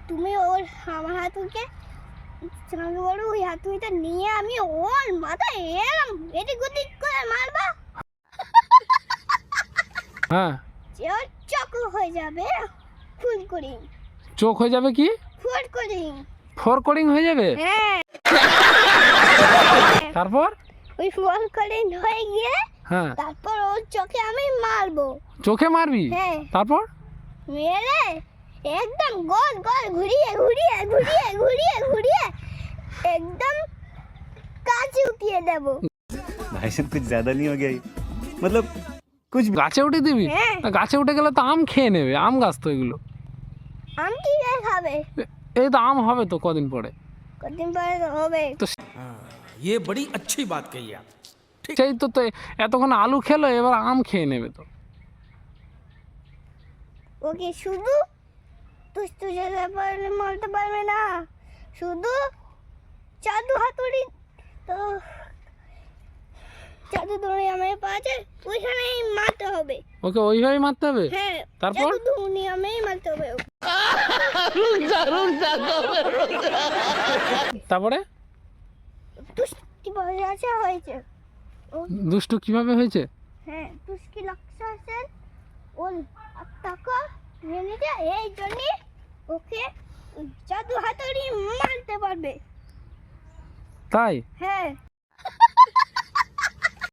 তুমি ওর আমার হাতুড়িকে চাঁদু বড় ওই হাতুড়িটা নিয়ে আমি ওর মাথায় এরম এদিক ওদিক করে মারবা। হ্যাঁ, যে ওর চোখ হয়ে যাবে ফুলকড়ি। চোখ হয়ে যাবে কি? ফুলকড়ি। ফরকড়িং হয়ে যাবে? হ্যাঁ। তারপর? ওই ফুলকড়ি হয়ে গিয়ে হ্যাঁ, তারপর ওর চোখে আমি মারবো। চোখে মারবি? হ্যাঁ। তারপর? মেরে একদম গোল গোল ঘুরিয়ে ঘুরিয়ে ঘুরিয়ে ঘুরিয়ে ঘুরিয়ে একদম কাছে উঠিয়ে দেবো। भाई साहब कुछ ज्यादा नहीं हो गया ये? मतलब कुछ গাছে উঠে দিবি? হ্যাঁ। না, গাছে উঠে গেলে তো আম খেয়ে নেবে, আম গাছ তো এগুলো। আম কি করে খাবে? এই তো আম হবে তো কদিন পরে। কদিন পরে তো হবে। তো ये बड़ी अच्छी बात कही आप। সেই তো তো এতক্ষণ আলু খেলো, এবার আম খেয়ে নেবে তো। ওকে শুধু দুষ্টু যেতে পারলে মারতে পারবে না, শুধু জাদু হাতুড়ি তো জাদু দড়ি আমার পাশে ওইখানেই মারতে হবে। ওকে ওইভাবেই মারতে হবে? হ্যাঁ। তারপর? জাদু দুনিয়ামেই মারতে হবে। তারপরে? দুষ্টি বাজা হয়েছে। দুষ্টু কিভাবে হয়েছে? হ্যাঁ, দুষ্টি লক্ষ্য আছে ওর টাকা নিয়ে নিতে, এই জন্য ওকে জাদু হাতুড়ি মারতে পারবে। তাই? হ্যাঁ।